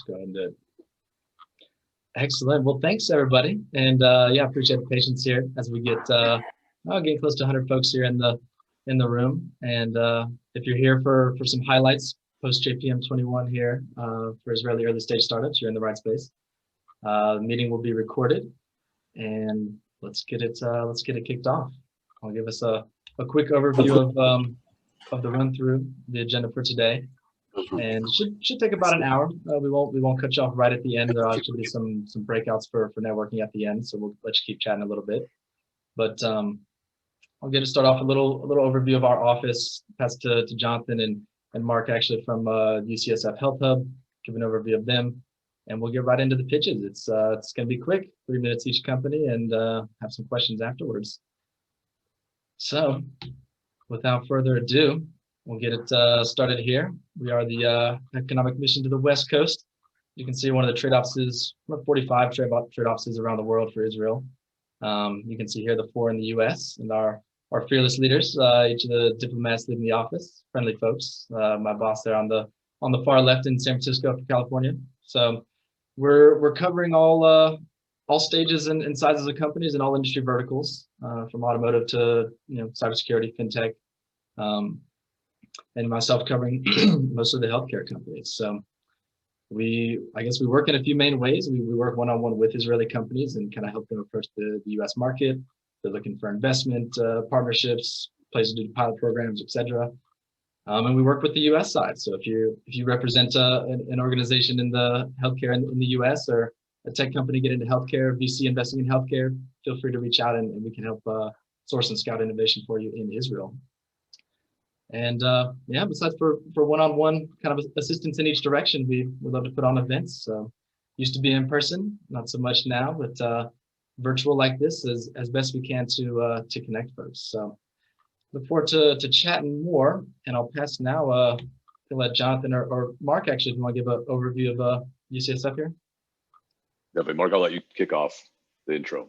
go ahead and do it. Excellent. Well, thanks everybody, and yeah, appreciate the patience here as we get getting close to 100 folks here in the room. And if you're here for some highlights post JPM 21 here for Israeli early stage startups, you're in the right space. The meeting will be recorded, and let's get it kicked off. I'll give us a quick overview of the run through the agenda for today. And should take about an hour. We won't cut you off right at the end. There should be some breakouts for networking at the end, so we'll let you keep chatting a little bit. But I'll get to start off a little overview of our office. Pass to Jonathan and Mark actually from UCSF Health Hub. Give an overview of them, and we'll get right into the pitches. It's going to be quick, 3 minutes each company, and have some questions afterwards. So, without further ado, we'll get it started here. We are the economic mission to the West Coast. You can see one of the trade offices, 45 trade offices around the world for Israel. You can see here the 4 in the US and our fearless leaders, each of the diplomats leading the office, friendly folks. My boss there on the far left in San Francisco, California. So we're covering all stages and sizes of companies and all industry verticals, from automotive to cybersecurity, fintech. And myself covering most of the healthcare companies. So I guess we work in a few main ways. We work one-on-one with Israeli companies and kind of help them approach the US market. They're looking for investment partnerships, places to do pilot programs, etc. And we work with the US side. So if you represent an organization in the healthcare in the US, or a tech company get into healthcare, VC investing in healthcare, feel free to reach out and we can help source and scout innovation for you in Israel. And yeah, besides for one-on-one kind of assistance in each direction, we love to put on events. So used to be in person, not so much now, but virtual like this as best we can to connect folks. So look forward to chatting more, and I'll pass now to let Jonathan or Mark actually, if you want to give an overview of UCSF here. Definitely, Mark, I'll let you kick off the intro.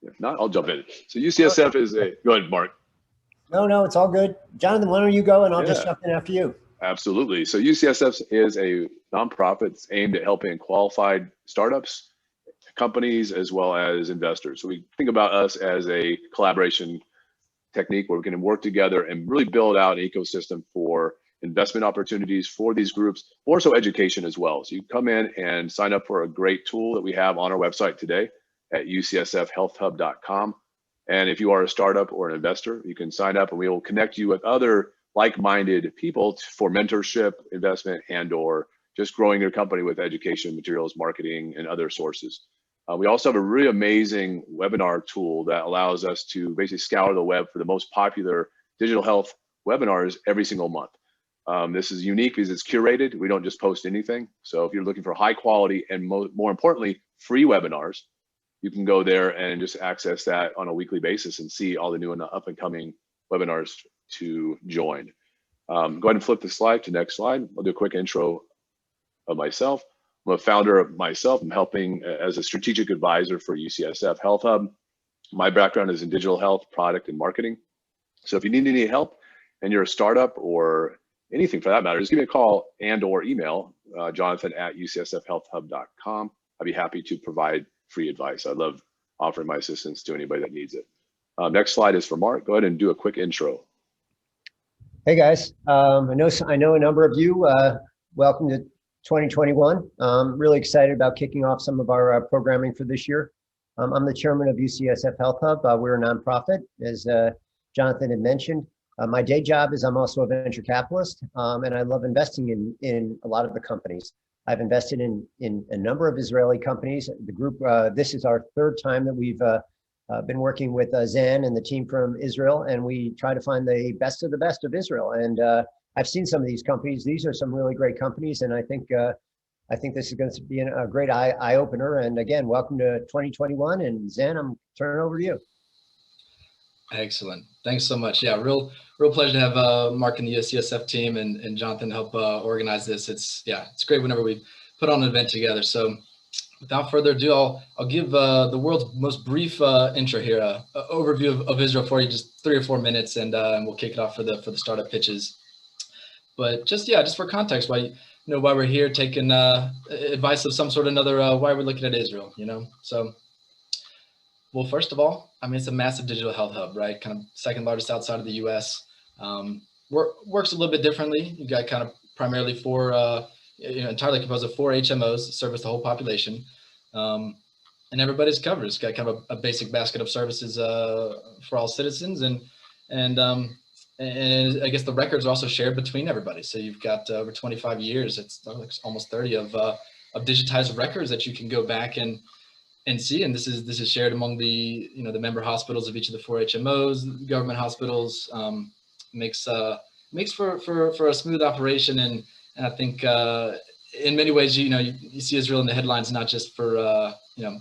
If not, I'll jump in. So UCSF is go ahead, Mark. No, it's all good. Jonathan, why don't you go and I'll just jump in after you. Absolutely. So UCSF is a nonprofit aimed at helping qualified startups, companies, as well as investors. So we think about us as a collaboration technique where we can work together and really build out an ecosystem for investment opportunities for these groups, more so education as well. So you come in and sign up for a great tool that we have on our website today at ucsfhealthhub.com. And if you are a startup or an investor, you can sign up and we will connect you with other like-minded people for mentorship, investment, and or just growing your company with education, materials, marketing, and other sources. We also have a really amazing webinar tool that allows us to basically scour the web for the most popular digital health webinars every single month. This is unique because it's curated. We don't just post anything. So if you're looking for high quality and more importantly, free webinars, you can go there and just access that on a weekly basis and see all the new and up and coming webinars to join. Go ahead and flip the slide to next slide. I'll do a quick intro of myself. I'm a founder of myself. I'm helping as a strategic advisor for UCSF Health Hub. My background is in digital health, product, and marketing. So if you need any help and you're a startup or anything for that matter, just give me a call and or email jonathan@ucsfhealthhub.com. I'd be happy to provide free advice. I love offering my assistance to anybody that needs it. Next slide is for Mark. Go ahead and do a quick intro. Hey guys, I know a number of you. Welcome to 2021. Really excited about kicking off some of our programming for this year. I'm the chairman of UCSF Health Hub. We're a nonprofit, as Jonathan had mentioned. My day job is I'm also a venture capitalist, and I love investing in a lot of the companies. I've invested in a number of Israeli companies. The group, this is our third time that we've been working with Zan and the team from Israel, and we try to find the best of Israel. And I've seen some of these companies. These are some really great companies, and I think this is going to be a great eye opener. And again, welcome to 2021. And Zan, I'm turning it over to you. Excellent. Thanks so much. Yeah, real pleasure to have Mark and the UCSF team and Jonathan help organize this. It's great whenever we put on an event together. So without further ado, I'll give the world's most brief intro here, an overview of Israel for you, just 3 or 4 minutes, and we'll kick it off for the startup pitches. But just for context, why we're here taking advice of some sort of another, why we're looking at Israel, So, well, first of all, I mean, it's a massive digital health hub, right? Kind of second largest outside of the U.S. Works a little bit differently. You got kind of primarily entirely composed of 4 HMOs that service the whole population. And everybody's covered. It's got kind of a basic basket of services for all citizens, and I guess the records are also shared between everybody. So you've got over 25 years, it's almost 30 of digitized records that you can go back and see. And this is shared among the member hospitals of each of the 4 HMOs, government hospitals. Makes for a smooth operation, and I think in many ways, you see Israel in the headlines, not just for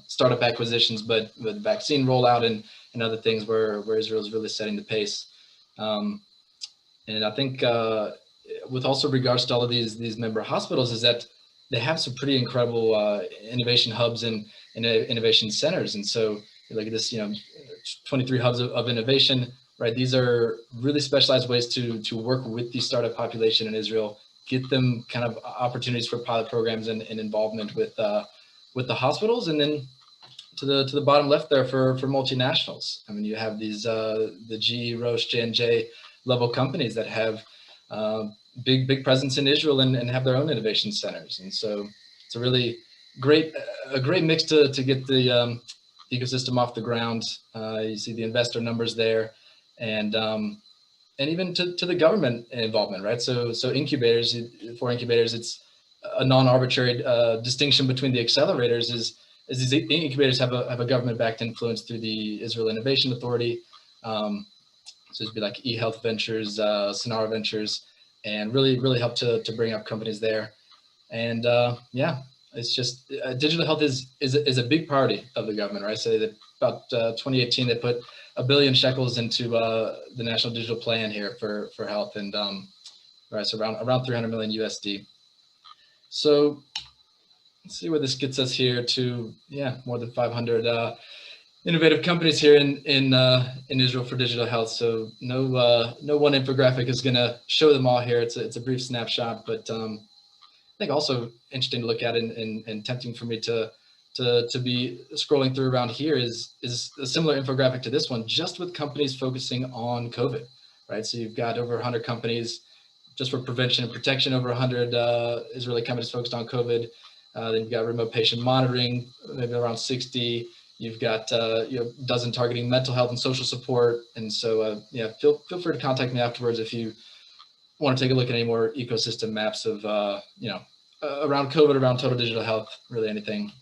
startup acquisitions, but the vaccine rollout and other things where Israel is really setting the pace. And I think with also regards to all of these member hospitals, is that they have some pretty incredible innovation hubs and innovation centers. And so you look at this, 23 hubs of innovation, right? These are really specialized ways to work with the startup population in Israel, get them kind of opportunities for pilot programs and involvement with the hospitals. And then to the bottom left there for multinationals. I mean, you have these the GE, Roche, J&J level companies that have big presence in Israel and have their own innovation centers. And so it's a really great mix to get the ecosystem off the ground. You see the investor numbers there, and even to the government involvement, right? So incubators, for incubators, it's a non-arbitrary distinction between the accelerators is these incubators have a government-backed influence through the Israel Innovation Authority. So it'd be like eHealth Ventures, Sonara Ventures, and really help to bring up companies there. And it's just digital health is a big priority of the government, right? So that about 2018, they put 1 billion shekels into the National Digital Plan here for health, and right, so around 300 million USD. So let's see where this gets us here to, more than 500 innovative companies here in Israel for digital health. So no one infographic is going to show them all here. It's a brief snapshot, but I think also interesting to look at and tempting for me to be scrolling through around here is a similar infographic to this one, just with companies focusing on COVID, right? So you've got over 100 companies just for prevention and protection, over 100 Israeli companies focused on COVID. Then you've got remote patient monitoring, maybe around 60. You've got a dozen targeting mental health and social support. And so feel free to contact me afterwards if you want to take a look at any more ecosystem maps of around COVID, around total digital health, really anything.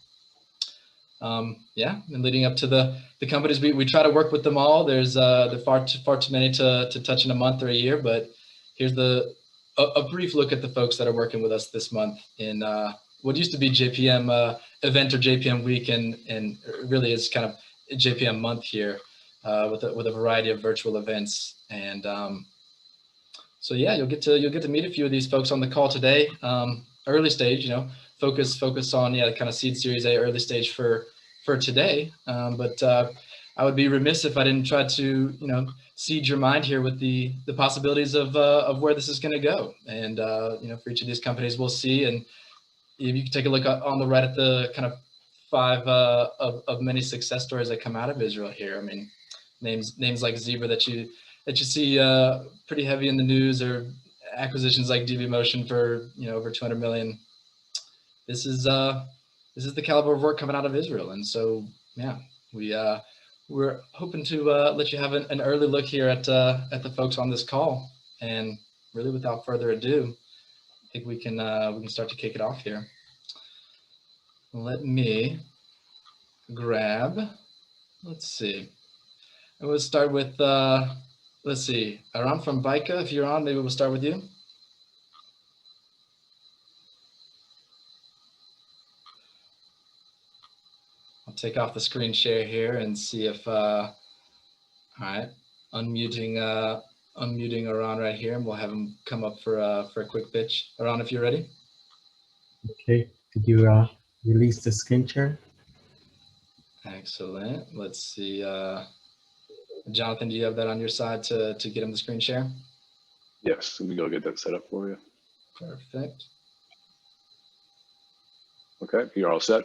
And leading up to the companies, we try to work with them all. There are far too many to touch in a month or a year, but here's a brief look at the folks that are working with us this month in what used to be JPM event or JPM week, and really is kind of JPM month here with a variety of virtual events. And so you'll get to meet a few of these folks on the call today. Early stage, focus on kind of seed series A early stage for today. But I would be remiss if I didn't try to seed your mind here with the possibilities of where this is going to go. And for each of these companies, we'll see. And if you can take a look on the right at the kind of 5 of many success stories that come out of Israel here. I mean, names like Zebra that you see pretty heavy in the news, or acquisitions like DB Motion for over 200 million. This is the caliber of work coming out of Israel, and so we're hoping to let you have an early look here at the folks on this call. And really, without further ado, I think we can start to kick it off here. Let me grab. Let's see. And we'll start with let's see, Eran from Vaica. If you're on, maybe we'll start with you. I'll take off the screen share here and see if, all right, unmuting Eran right here, and we'll have him come up for a quick pitch. Eran, if you're ready. Okay, did you release the screen share? Excellent. Let's see. Jonathan, do you have that on your side to get him the screen share? Yes, let me go get that set up for you. Perfect. Okay, you're all set.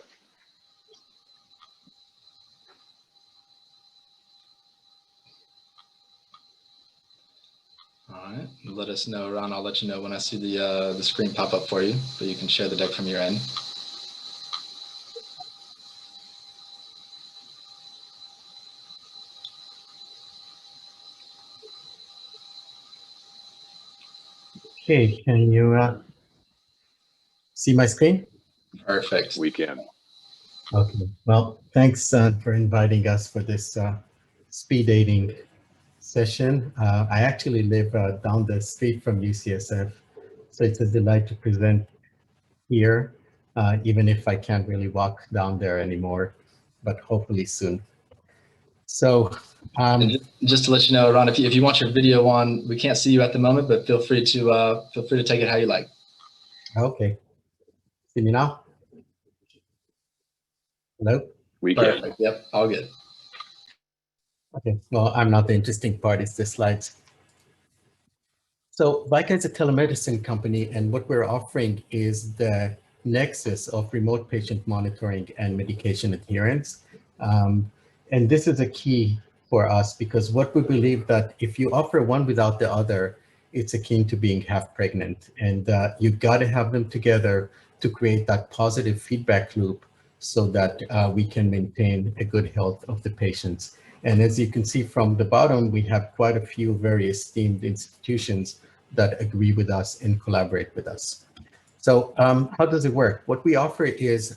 All right, let us know, Ron. I'll let you know when I see the screen pop up for you, so you can share the deck from your end. Okay, can you see my screen? Perfect. We can. Okay, well, thanks for inviting us for this speed dating session. I actually live down the street from UCSF, so it's a delight to present here, even if I can't really walk down there anymore, but hopefully soon. So, And just to let you know, Ron, if you want your video on, we can't see you at the moment, but feel free to take it how you like. okay, see me now? Hello? We can. Perfect. Yep, all good. Okay, well, I'm not the interesting part, it's the slides. So Vaica is a telemedicine company, and what we're offering is the nexus of remote patient monitoring and medication adherence. And this is a key for us because what we believe that if you offer one without the other, it's akin to being half pregnant. And you got to have them together to create that positive feedback loop so that we can maintain a good health of the patients. And as you can see from the bottom, we have quite a few very esteemed institutions that agree with us and collaborate with us. So how does it work? What we offer is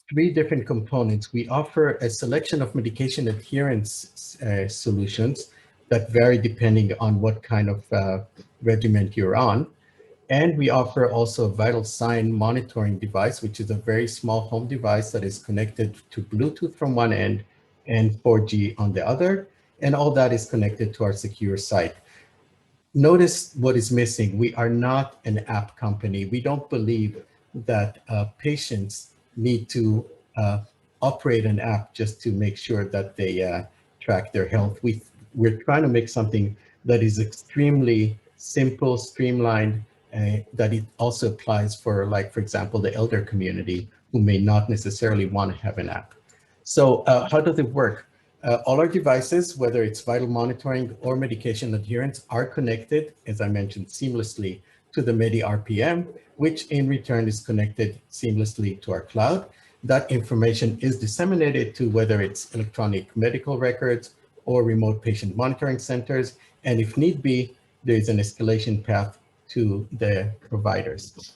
three different components. We offer a selection of medication adherence solutions that vary depending on what kind of regimen you're on. And we offer also a vital sign monitoring device, which is a very small home device that is connected to Bluetooth from one end and 4G on the other. And all that is connected to our secure site. Notice what is missing. We are not an app company. We don't believe that patients need to operate an app just to make sure that they track their health. We're trying to make something that is extremely simple, streamlined, that it also applies for, like, for example, the elder community who may not necessarily want to have an app. So how does it work? All our devices, whether it's vital monitoring or medication adherence, are connected, as I mentioned, seamlessly to the Medi RPM, which in return is connected seamlessly to our cloud. That information is disseminated to whether it's electronic medical records or remote patient monitoring centers. And if need be, there is an escalation path to the providers.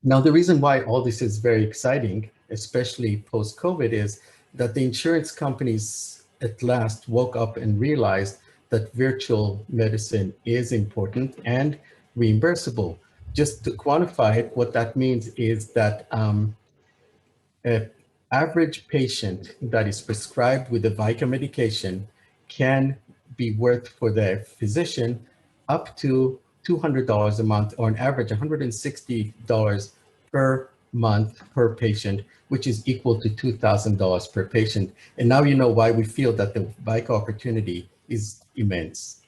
Now, the reason why all this is very exciting, especially post-COVID, is that the insurance companies at last woke up and realized that virtual medicine is important and reimbursable. Just to quantify it, what that means is that an average patient that is prescribed with a Vaica medication can be worth for the physician up to $200 a month, or an average $160 per month per patient, which is equal to $2,000 per patient. And now you know why we feel that the Vaica opportunity is immense.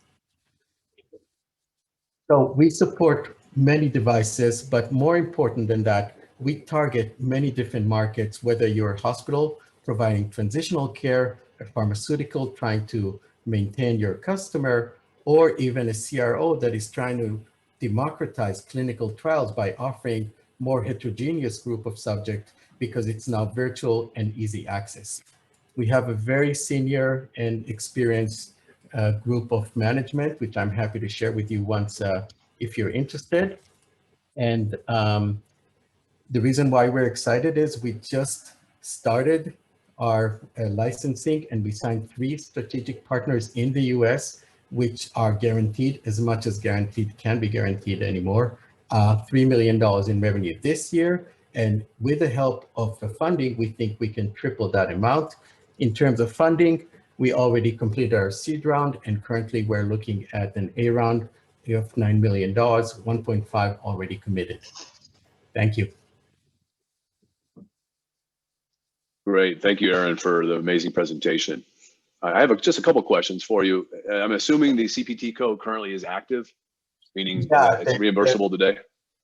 So we support many devices, but more important than that, we target many different markets, whether you're a hospital providing transitional care, a pharmaceutical trying to maintain your customer, or even a CRO that is trying to democratize clinical trials by offering more heterogeneous group of subjects because it's now virtual and easy access. We have a very senior and experienced group of management, which I'm happy to share with you once if you're interested. And the reason why we're excited is we just started our licensing, and we signed 3 strategic partners in the US, which are guaranteed, as much as guaranteed can be guaranteed anymore, $3 million in revenue this year. And with the help of the funding, we think we can triple that amount. In terms of funding, we already completed our seed round, and currently we're looking at an A round of $9 million, 1.5 already committed. Thank you. Great. Thank you, Eran, for the amazing presentation. I have just a couple questions for you. I'm assuming the CPT code currently is active. meaning Yeah, it's reimbursable today?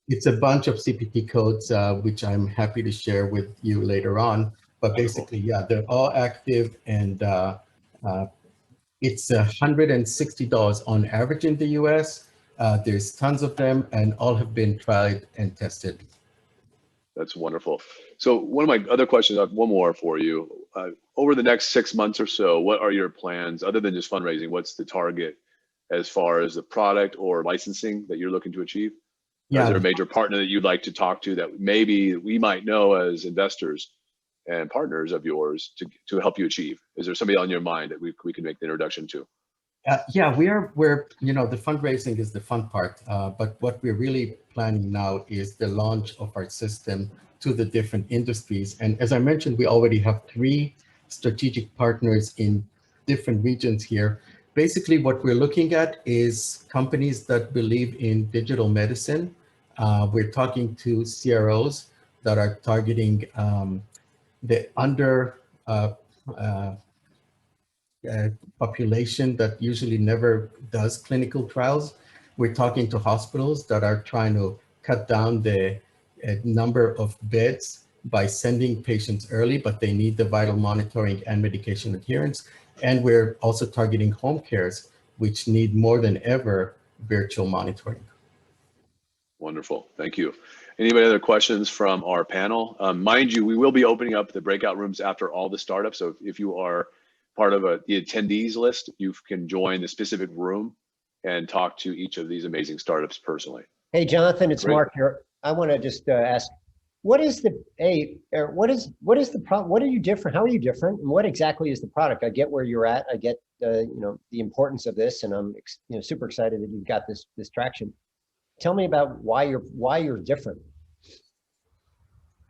It's a bunch of CPT codes, which I'm happy to share with you later on. But basically, yeah, they're all active, and it's $160 on average in the US. There's tons of them, and all have been tried and tested. That's wonderful. So one of my other questions, I have one more for you. Over the next 6 months or so, what are your plans other than just fundraising? What's the target as far as the product or licensing that you're looking to achieve? Yeah. Is there a major partner that you'd like to talk to that maybe we might know as investors and partners of yours to help you achieve? Is there somebody on your mind that we can make the introduction to? Yeah, we're the fundraising is the fun part, but what we're really planning now is the launch of our system to the different industries. And as I mentioned, we already have 3 strategic partners in different regions here. Basically, what we're looking at is companies that believe in digital medicine. We're talking to CROs that are targeting the under population that usually never does clinical trials. We're talking to hospitals that are trying to cut down the number of beds by sending patients early, but they need the vital monitoring and medication adherence. And we're also targeting home cares, which need more than ever virtual monitoring. Wonderful, thank you. Anybody other questions from our panel? Mind you, we will be opening up the breakout rooms after all the startups. So if you are part of the attendees list, you can join the specific room and talk to each of these amazing startups personally. Hey, Jonathan, it's Great. Mark here. I want to just ask, what is the problem? What are you different? How are you different? And what exactly is the product? I get where you're at. I get the importance of this, and I'm super excited that you've got this traction. Tell me about why you're different.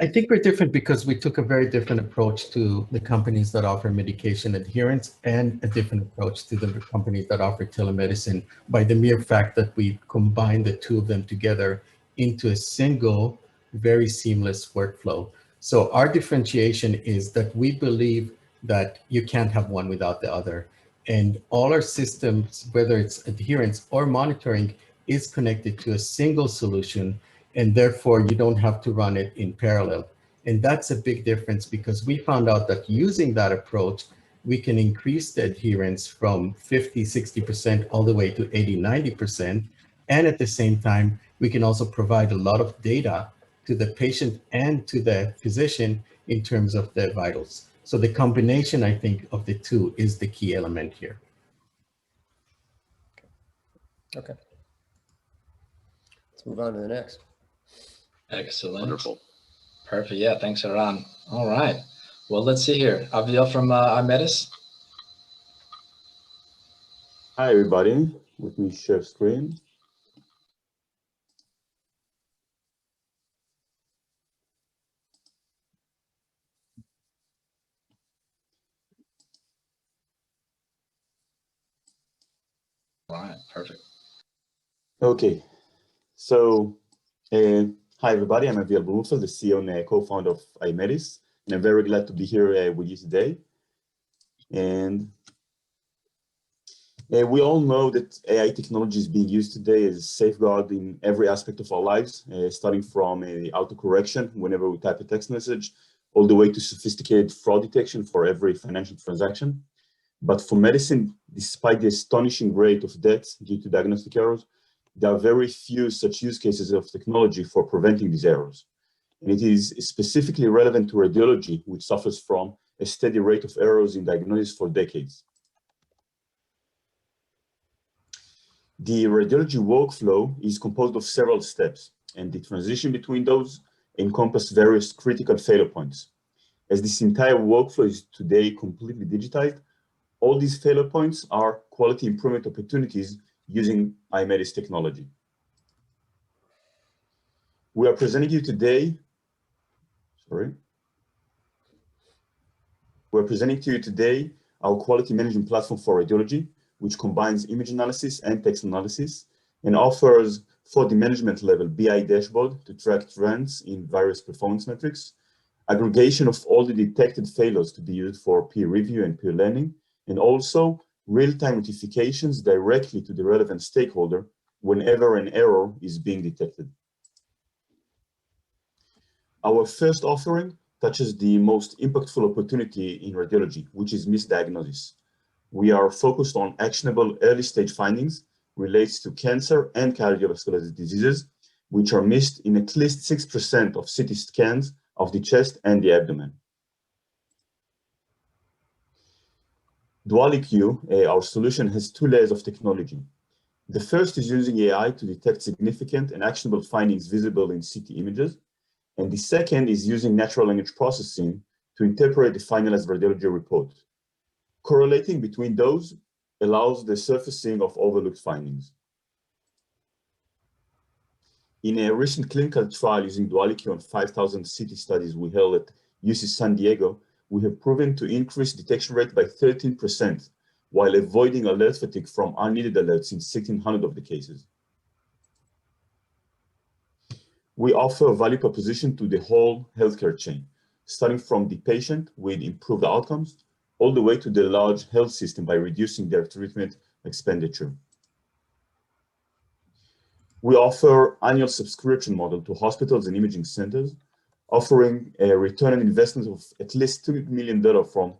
I think we're different because we took a very different approach to the companies that offer medication adherence and a different approach to the companies that offer telemedicine by the mere fact that we combine the 2 of them together into a single, very seamless workflow. So our differentiation is that we believe that you can't have one without the other. And all our systems, whether it's adherence or monitoring, is connected to a single solution, and therefore you don't have to run it in parallel. And that's a big difference because we found out that using that approach, we can increase the adherence from 50, 60% all the way to 80, 90%. And at the same time, we can also provide a lot of data to the patient and to the physician in terms of their vitals. So the combination, I think, of the 2 is the key element here. Okay. Let's move on to the next. Excellent. Wonderful. Perfect. Yeah, thanks, Eran. All right. Well, let's see here. Aviel from iMedis. Hi, everybody. Let me share screen. All right. Perfect. Okay. So, hi, everybody. I'm Aviel Blumenfeld, the CEO and co-founder of iMedis, and I'm very glad to be here with you today. And we all know that AI technology is being used today as a safeguard in every aspect of our lives, starting from autocorrection whenever we type a text message, all the way to sophisticated fraud detection for every financial transaction. But for medicine, despite the astonishing rate of deaths due to diagnostic errors, there are very few such use cases of technology for preventing these errors. And it is specifically relevant to radiology, which suffers from a steady rate of errors in diagnosis for decades. The radiology workflow is composed of several steps, and the transition between those encompass various critical failure points. As this entire workflow is today completely digitized, all these failure points are quality improvement opportunities using iMedis technology. We are presenting you today, We're presenting to you today our quality management platform for radiology, which combines image analysis and text analysis and offers, for the management level, BI dashboard to track trends in various performance metrics, aggregation of all the detected failures to be used for peer review and peer learning, and also real-time notifications directly to the relevant stakeholder whenever an error is being detected. Our first offering touches the most impactful opportunity in radiology, which is misdiagnosis. We are focused on actionable early stage findings related to cancer and cardiovascular diseases, which are missed in at least 6% of CT scans of the chest and the abdomen. DualEQ, our solution, has two layers of technology. The first is using AI to detect significant and actionable findings visible in CT images. And the second is using natural language processing to interpret the finalized radiology report. Correlating between those allows the surfacing of overlooked findings. In a recent clinical trial using DualEQ on 5,000 CT studies we held at UC San Diego, we have proven to increase detection rate by 13% while avoiding alert fatigue from unneeded alerts in 1,600 of the cases. We offer a value proposition to the whole healthcare chain, starting from the patient with improved outcomes, all the way to the large health system by reducing their treatment expenditure. We offer annual subscription model to hospitals and imaging centers, offering a return on investment of at least $2 million from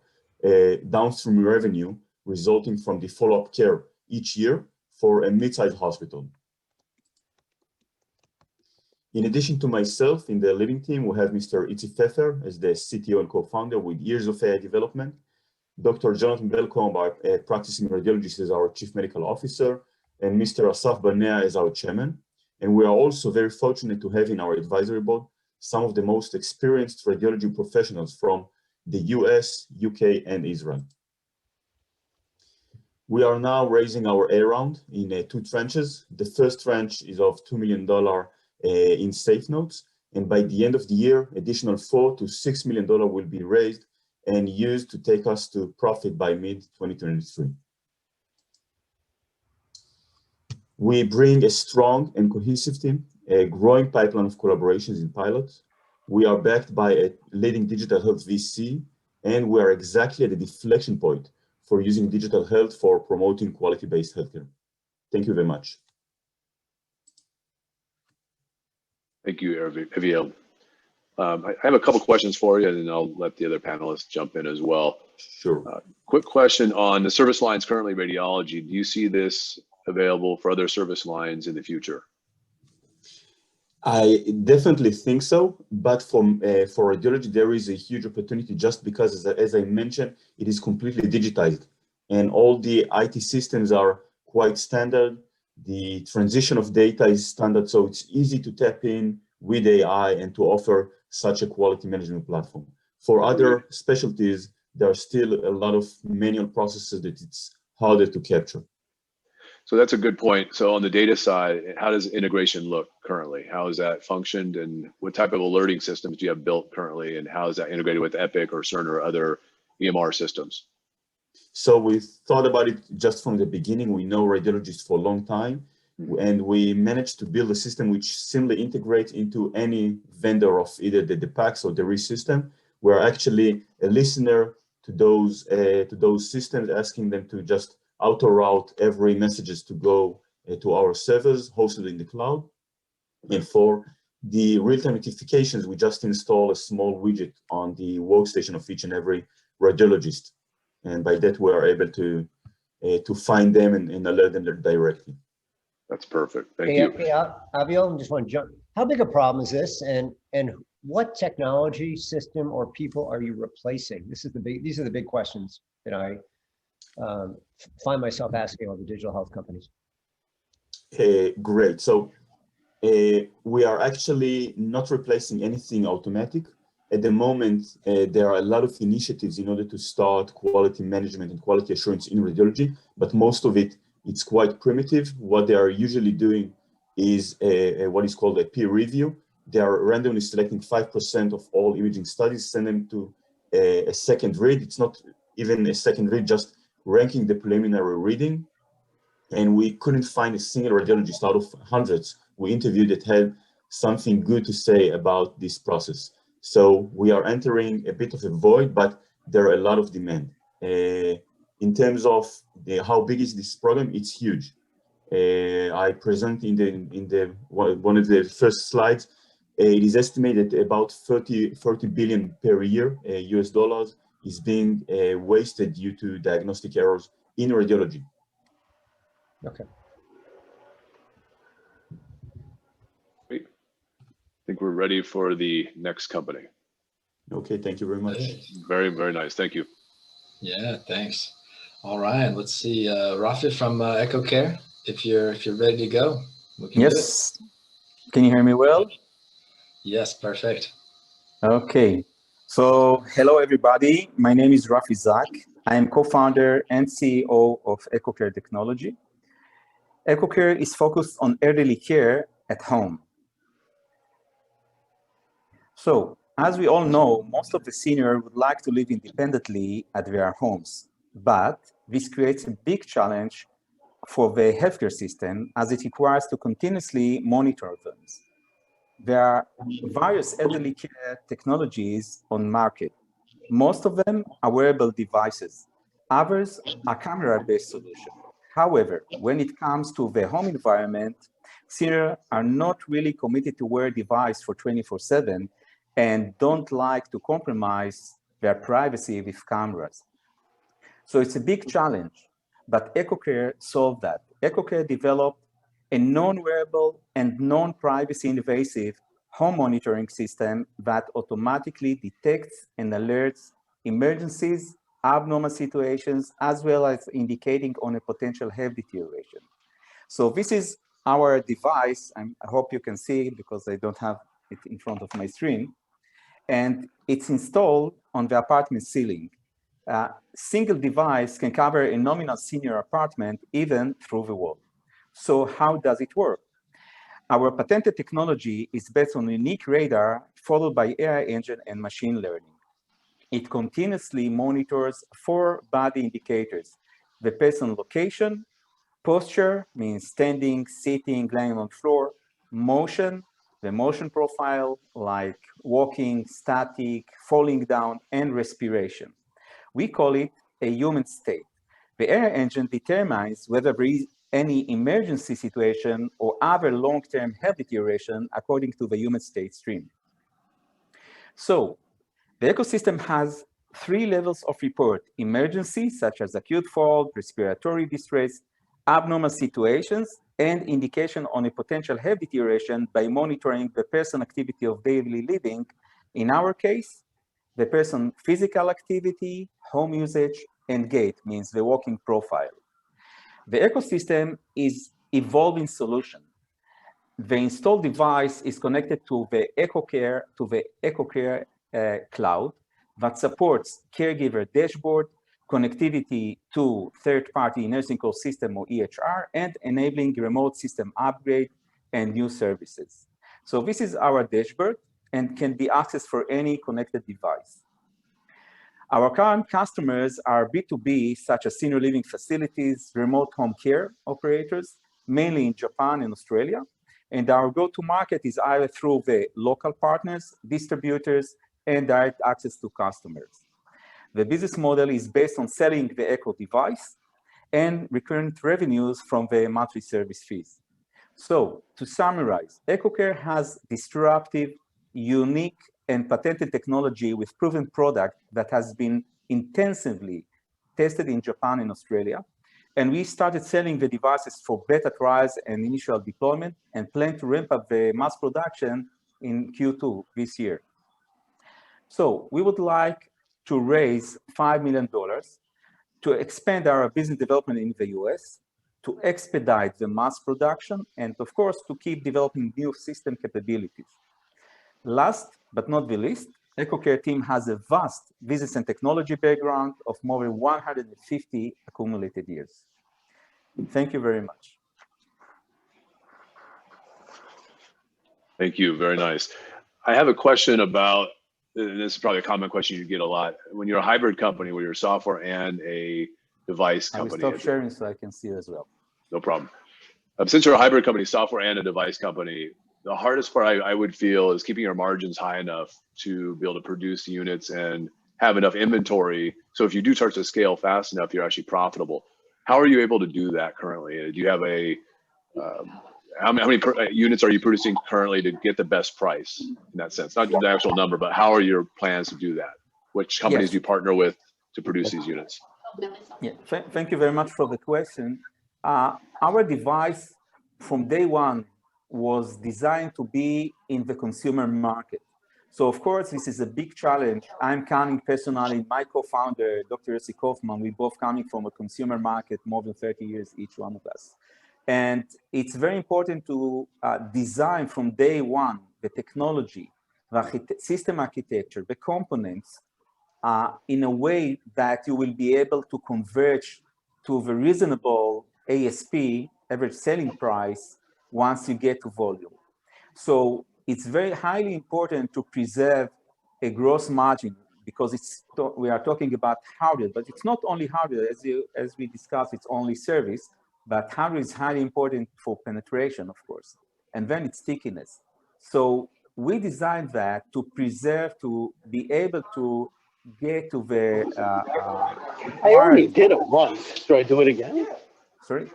downstream revenue resulting from the follow-up care each year for a mid-sized hospital. In addition to myself, in the leading team, we have Mr. Itzi Pfeffer as the CTO and co-founder with years of AI development. Dr. Jonathan Belcombe, our practicing radiologist, is our chief medical officer, and Mr. Asaf Banea is our chairman. And we are also very fortunate to have in our advisory board some of the most experienced radiology professionals from the US, UK, and Israel. We are now raising our A round in 2 tranches. The first tranche is of $2 million in safe notes, and by the end of the year, additional $4 to $6 million will be raised and used to take us to profit by mid-2023. We bring a strong and cohesive team, a growing pipeline of collaborations in pilots. We are backed by a leading digital health VC, and we are exactly at the deflection point for using digital health for promoting quality-based healthcare. Thank you very much. Thank you, Aviel. I have a couple questions for you, and then I'll let the other panelists jump in as well. Sure. Quick question on the service lines currently radiology. Do you see this available for other service lines in the future? I definitely think so, but for radiology, there is a huge opportunity just because, as I mentioned, it is completely digitized and all the IT systems are quite standard. The transition of data is standard, so it's easy to tap in with AI and to offer such a quality management platform. For other specialties, there are still a lot of manual processes that it's harder to capture. So that's a good point. So on the data side, how does integration look currently? How has that functioned, and what type of alerting systems do you have built currently, and how is that integrated with Epic or Cerner or other EMR systems? So we thought about it just from the beginning. We know radiologists for a long time, and we managed to build a system which seamlessly integrates into any vendor of either the PACS or the RIS system. We're actually a listener to those systems, asking them to just auto route every messages to go to our servers hosted in the cloud. And for the real-time notifications, we just install a small widget on the workstation of each and every radiologist. And by that, we are able to find them and alert them directly. That's perfect. Thank you. Hey, Aviel, I just want to jump. How big a problem is this, and what technology, system, or people are you replacing? These are the big questions that I find myself asking all the digital health companies. Great. So we are actually not replacing anything automatic. At the moment, there are a lot of initiatives in order to start quality management and quality assurance in radiology, but most of it's quite primitive. What they are usually doing is what is called a peer review. They are randomly selecting 5% of all imaging studies, send them to a second read. It's not even a second read, just ranking the preliminary reading. And we couldn't find a single radiologist out of hundreds we interviewed that had something good to say about this process. So we are entering a bit of a void, but there are a lot of demand. In terms of how big is this program, it's huge. I present in the one of the first slides. It is estimated about 30 billion per year US dollars is being wasted due to diagnostic errors in radiology. Okay. Great. I think we're ready for the next company. Okay, thank you very much. Very, very nice. Thank you. Yeah, thanks. All right, let's see. Rafi from EchoCare, if you're ready to go, we can do it. Yes. Can you hear me well? Yes, perfect. Okay. So hello, everybody. My name is Rafi Zack. I am co-founder and CEO of EchoCare Technology. EchoCare is focused on elderly care at home. So as we all know, most of the seniors would like to live independently at their homes, but this creates a big challenge for the healthcare system as it requires to continuously monitor them. There are various elderly care technologies on market. Most of them are wearable devices. Others are camera-based solutions. However, when it comes to the home environment, seniors are not really committed to wear a device for 24/7 and don't like to compromise their privacy with cameras. So it's a big challenge, but EchoCare solved that. EchoCare developed a non-wearable and non-privacy invasive home monitoring system that automatically detects and alerts emergencies, abnormal situations, as well as indicating on a potential health deterioration. So this is our device. I hope you can see it because I don't have it in front of my screen. And it's installed on the apartment ceiling. Single device can cover a nominal senior apartment even through the wall. So how does it work? Our patented technology is based on a unique radar followed by AI engine and machine learning. It continuously monitors 4 body indicators: the person location, posture, means standing, sitting, lying on the floor, motion, the motion profile, like walking, static, falling down, and respiration. We call it a human state. The AI engine determines whether there is any emergency situation or other long-term health deterioration according to the human state stream. So the ecosystem has 3 levels of report: emergency, such as acute fall, respiratory distress, abnormal situations, and indication on a potential health deterioration by monitoring the person activity of daily living. In our case, the person physical activity, home usage, and gait, means the walking profile. The ecosystem is evolving solution. The installed device is connected to the EchoCare cloud that supports caregiver dashboard, connectivity to third-party nursing call system or EHR, and enabling remote system upgrade and new services. So this is our dashboard and can be accessed for any connected device. Our current customers are B2B, such as senior living facilities, remote home care operators, mainly in Japan and Australia. And our go-to-market is either through the local partners, distributors, and direct access to customers. The business model is based on selling the Echo device and recurrent revenues from the monthly service fees. So to summarize, EchoCare has disruptive, unique, and patented technology with proven product that has been intensively tested in Japan and Australia. And we started selling the devices for beta trials and initial deployment and plan to ramp up the mass production in Q2 this year. So we would like to raise $5 million to expand our business development in the US, to expedite the mass production, and of course, to keep developing new system capabilities. Last but not the least, EchoCare team has a vast business and technology background of more than 150 accumulated years. Thank you very much. Thank you. Very nice. I have a question about, and this is probably a common question you get a lot. When you're a hybrid company where you're software and a device company. I will stop sharing so I can see it as well. No problem. Since you're a hybrid company, software and a device company, the hardest part I would feel is keeping your margins high enough to be able to produce units and have enough inventory. So if you do start to scale fast enough, you're actually profitable. How are you able to do that currently? Do you have a how many units are you producing currently to get the best price in that sense? Not the actual number, but how are your plans to do that? Which companies do you partner with to produce these units? Yeah, thank you very much for the question. Our device from day one was designed to be in the consumer market. So of course, this is a big challenge. I'm coming personally, my co-founder, Dr. Yossi Kaufman, we both coming from a consumer market, more than 30 years, each one of us. And it's very important to design from day one, the technology, the system architecture, the components, in a way that you will be able to converge to the reasonable ASP, average selling price, once you get to volume. So it's very highly important to preserve a gross margin, because we are talking about hardware, but it's not only hardware, as we discussed, it's only service, but hardware is highly important for penetration, of course, and then it's stickiness. So we designed that to preserve, to be able to get to the I already did it once. Do I do it again? Sorry,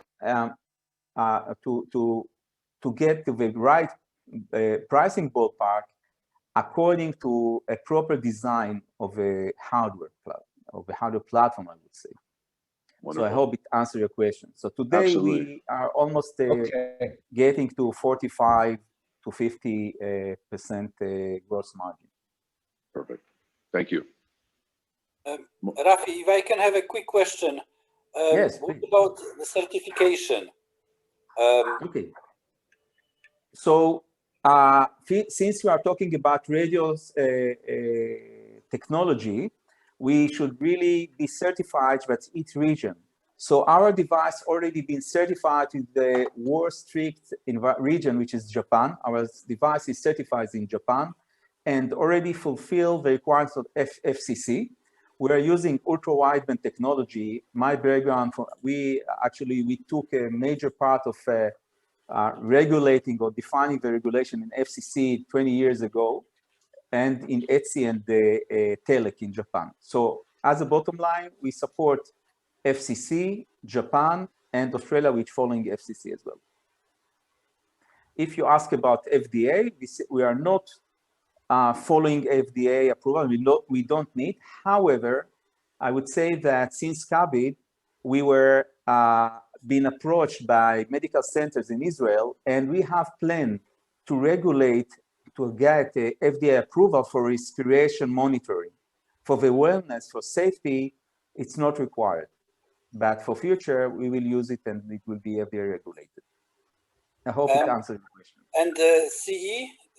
to get to the right pricing ballpark according to a proper design of a hardware platform, I would say. Wonderful. So I hope it answers your question. So today we are almost getting to 45 to 50% gross margin. Perfect. Thank you. Rafi, if I can have a quick question. Yes, what about the certification? Okay. So since we are talking about radio technology, we should really be certified by each region. So our device already been certified in the world strict region, which is Japan. Our device is certified in Japan and already fulfill the requirements of FCC. We are using ultra-wideband technology. My background, we took a major part of regulating or defining the regulation in FCC 20 years ago, and in ETSI and the TELEC in Japan. So as a bottom line, we support FCC, Japan, and Australia, which following FCC as well. If you ask about FDA, we are not following FDA approval. We don't need. However, I would say that since COVID, we were being approached by medical centers in Israel, and we have planned to regulate, to get a FDA approval for respiration monitoring. For the wellness, for safety, it's not required. But for future, we will use it and it will be FDA regulated. I hope it answers your question. And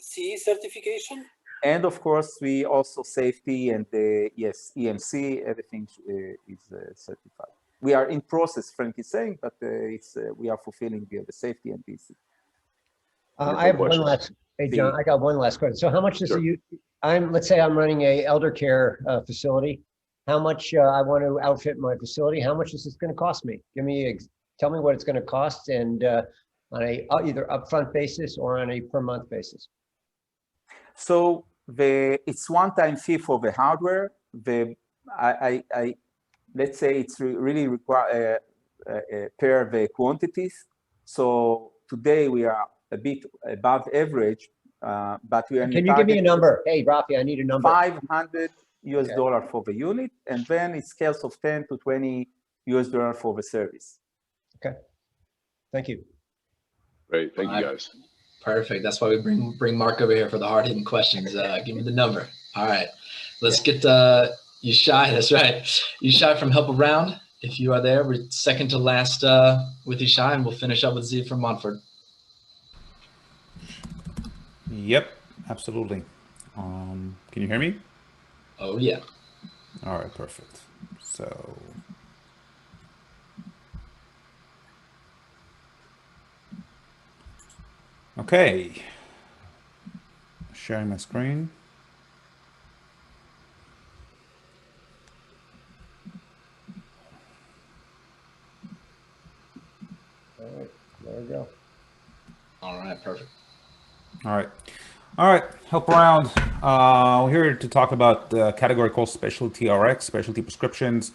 CE certification? And of course, we also safety and yes, EMC, everything is certified. We are in process, frankly saying, but we are fulfilling the safety and DC. I have one last. Hey John, I got one last question. So how much does let's say I'm running a elder care facility. How much I want to outfit my facility? How much is this going to cost me? Tell me what it's going to cost, and on a either upfront basis or on a per month basis. So it's one-time fee for the hardware. Let's say it's really require per the quantities. So today we are a bit above average, but we are. Can you give me a number? Hey, Rafi, I need a number. $500 for the unit, and then it scales of $10 to $20 for the service. Okay, thank you. Great, thank you guys. Perfect. That's why we bring Mark over here for the hard-hitting questions. Give me the number. All right, let's get Yishai. That's right, Yishai from Help Around. If you are there, we're second to last with Yishai, and we'll finish up with Z from Montfort. Yep, absolutely. Can you hear me? Oh yeah. All right, perfect. So okay, sharing my screen. All right, there we go. All right, perfect. All right, Help Around. We're here to talk about the category called Specialty RX, Specialty Prescriptions,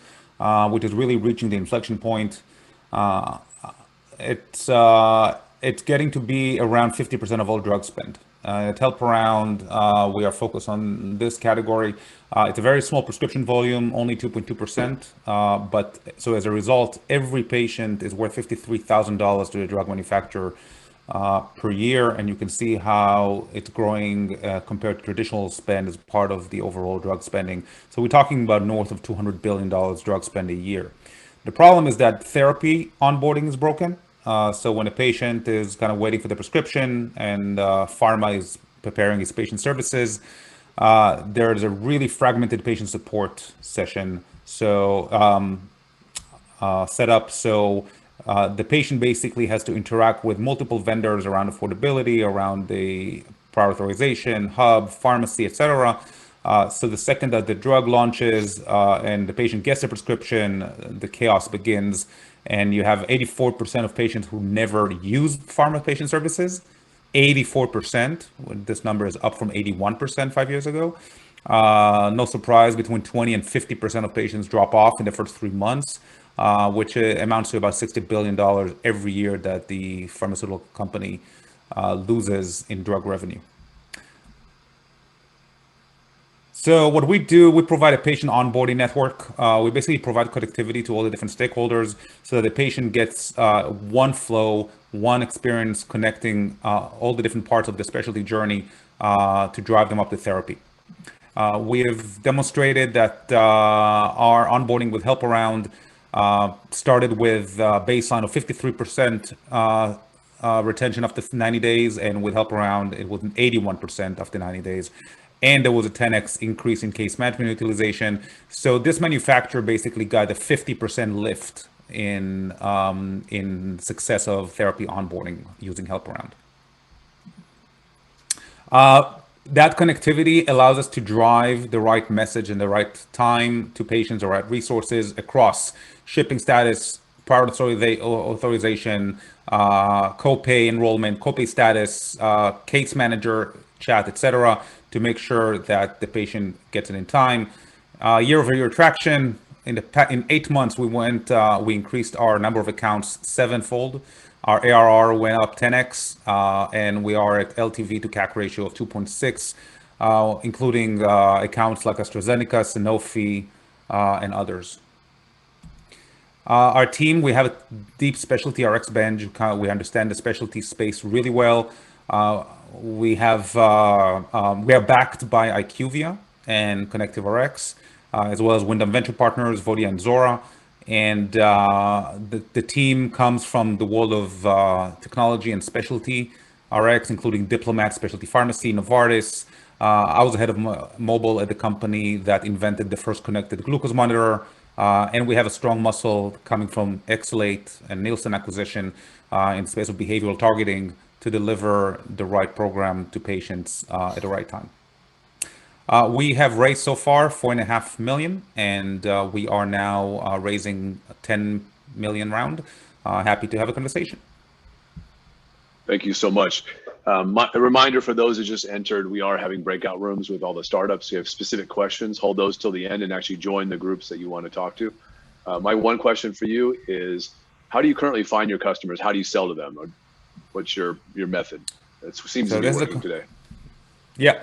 which is really reaching the inflection point. It's it's getting to be around 50% of all drug spend. At Help Around, we are focused on this category. It's a very small prescription volume, only 2.2%. But so as a result, every patient is worth $53,000 to the drug manufacturer per year. And you can see how it's growing compared to traditional spend as part of the overall drug spending. So we're talking about north of $200 billion drug spend a year. The problem is that therapy onboarding is broken. So when a patient is kind of waiting for the prescription and pharma is preparing its patient services, there is a really fragmented patient support session. So set up so the patient basically has to interact with multiple vendors around affordability, around the prior authorization, hub, pharmacy, etc. So the second that the drug launches and the patient gets a prescription, the chaos begins. And you have 84% of patients who never used pharma patient services. 84%. This number is up from 81% 5 years ago. No surprise, between 20 and 50% of patients drop off in the first 3 months, which amounts to about $60 billion every year that the pharmaceutical company loses in drug revenue. So what we do, we provide a patient onboarding network. We basically provide connectivity to all the different stakeholders so that the patient gets one flow, one experience connecting all the different parts of the specialty journey to drive them up to therapy. We have demonstrated that our onboarding with Help Around started with a baseline of 53% retention after 90 days, and with Help Around, it was 81% after 90 days. And there was a 10x increase in case management utilization. So this manufacturer basically got a 50% lift in success of therapy onboarding using Help Around. That connectivity allows us to drive the right message in the right time to patients, the right resources across shipping status, prior authorization, copay enrollment, copay status, case manager chat, etc., to make sure that the patient gets it in time. Year-over-year traction. In 8 months, we increased our number of accounts 7-fold. Our ARR went up 10x, and we are at LTV to CAC ratio of 2.6, including accounts like AstraZeneca, Sanofi, and others. Our team, we have a deep specialty RX bench. We understand the specialty space really well. We are backed by IQVIA and Connective RX, as well as Wyndham Venture Partners, Vodia and Zora. And the team comes from the world of technology and specialty RX, including Diplomat, Specialty Pharmacy, Novartis. I was the head of mobile at the company that invented the first connected glucose monitor. And we have a strong muscle coming from Exolate and Nielsen acquisition in the space of behavioral targeting to deliver the right program to patients at the right time. We have raised so far $4.5 million, and we are now raising a $10 million round. Happy to have a conversation. Thank you so much. A reminder for those who just entered, we are having breakout rooms with all the startups. If you have specific questions, hold those till the end and actually join the groups that you want to talk to. My one question for you is, how do you currently find your customers? How do you sell to them? Or what's your method? It seems to be working today. Yeah,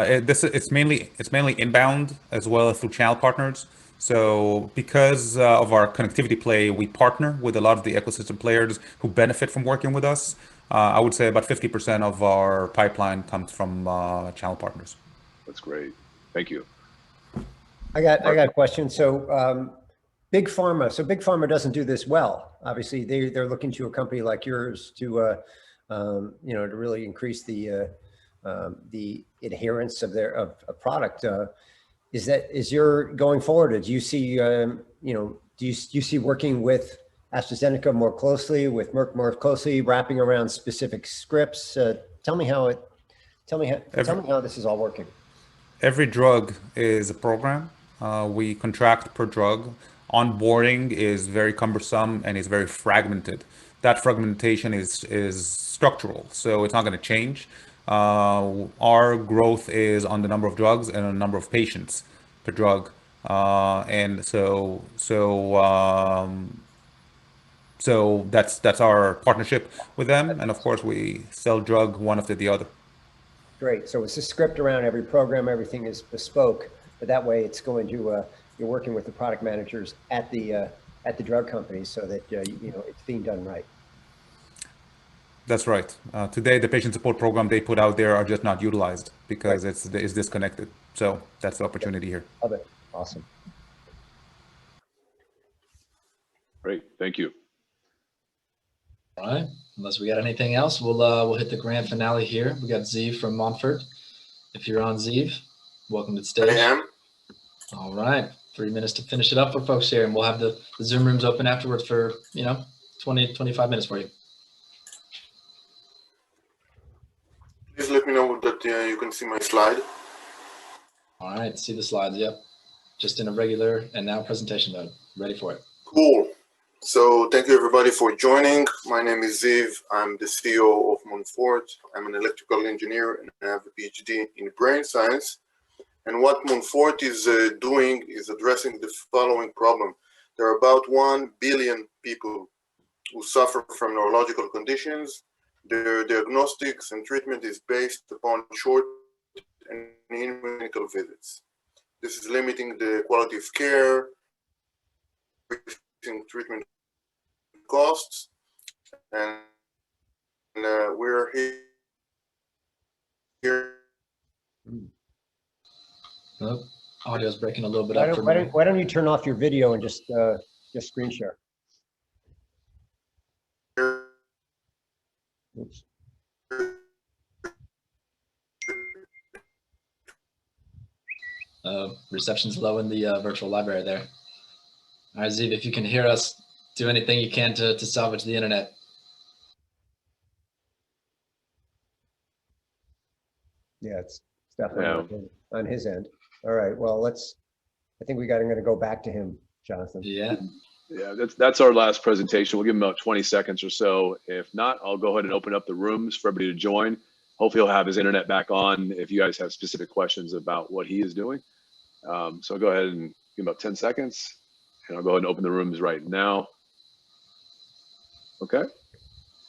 it's mainly inbound as well as through channel partners. So because of our connectivity play, we partner with a lot of the ecosystem players who benefit from working with us. I would say about 50% of our pipeline comes from channel partners. That's great. Thank you. I got a question. So big pharma. So big pharma doesn't do this well. Obviously, they're looking to a company like yours to to really increase the adherence of their product. Is your going forward? Do you see do you see working with AstraZeneca more closely, with Merck more closely, wrapping around specific scripts? Tell me how this is all working. Every drug is a program. We contract per drug. Onboarding is very cumbersome and is very fragmented. That fragmentation is structural, so it's not going to change. Our growth is on the number of drugs and on the number of patients per drug, and so So that's our partnership with them, and of course we sell drug one after the other. Great. So it's a script around every program. Everything is bespoke, but that way it's going to you're working with the product managers at the drug companies so that you know it's being done right. That's right. Today, the patient support program they put out there are just not utilized because Right. it's disconnected. So that's the opportunity here. Love it. Awesome. Great, thank you. All right. Unless we got anything else, we'll hit the grand finale here. We got Zeev from Montfort. If you're on, Zeev, welcome to the stage. I am. All right. 3 minutes to finish it up for folks here, and we'll have the Zoom rooms open afterwards for 20, 25 minutes for you. Please let me know that you can see my slide. All right. See the slides. Yep. Just in a regular and now presentation mode. Ready for it. Cool. So thank you everybody for joining. My name is Zeev. I'm the CEO of Montfort. I'm an electrical engineer and I have a PhD in brain science. And what Montfort is doing is addressing the following problem. There are about 1 billion people who suffer from neurological conditions. Their diagnostics and treatment is based upon short and clinical visits. This is limiting the quality of care, increasing treatment costs, and we're here. Oh, audio's breaking a little bit up for me. Why don't you turn off your video and just screen share? Oops. Reception's low in the virtual library there. All right, Zeev, if you can hear us, do anything you can to salvage the internet. Yeah, it's definitely on his end. All right, well, I think I'm going to go back to him, Jonathan. Yeah. Yeah, that's our last presentation. We'll give him about 20 seconds or so. If not, I'll go ahead and open up the rooms for everybody to join. Hopefully he'll have his internet back on if you guys have specific questions about what he is doing. So I'll go ahead and give him about 10 seconds and I'll go ahead and open the rooms right now. Okay.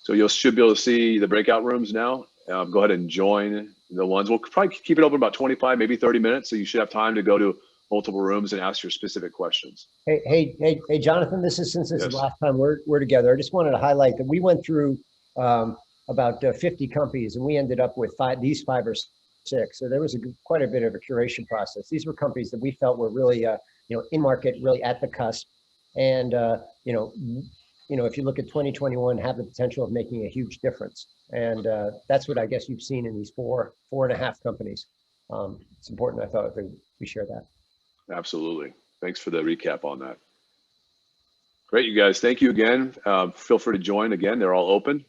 So you should be able to see the breakout rooms now. Go ahead and join the ones. We'll probably keep it open about 25, maybe 30 minutes. So you should have time to go to multiple rooms and ask your specific questions. Hey, Jonathan, this is since this is the last time we're together. I just wanted to highlight that we went through about 50 companies and we ended up with these 5 or 6. So there was quite a bit of a curation process. These were companies that we felt were really, in market, really at the cusp. And, if you look at 2021, have the potential of making a huge difference. And that's what I guess you've seen in these 4.5 companies. It's important, I thought, that we share that. Absolutely. Thanks for the recap on that. Great, you guys. Thank you again. Feel free to join again. They're all open.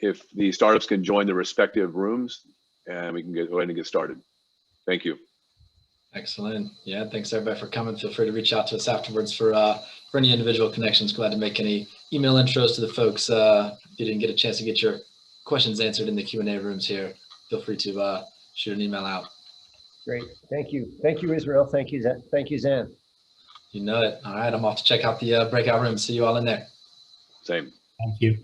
If the startups can join the respective rooms, and we can go ahead and get started. Thank you. Excellent. Yeah, thanks everybody for coming. Feel free to reach out to us afterwards for any individual connections. Glad to make any email intros to the folks. If you didn't get a chance to get your questions answered in the Q&A rooms here, feel free to shoot an email out. Great. Thank you. Thank you, Israel. Thank you, Zan. You know it. All right, I'm off to check out the breakout room. See you all in there. Same. Thank you.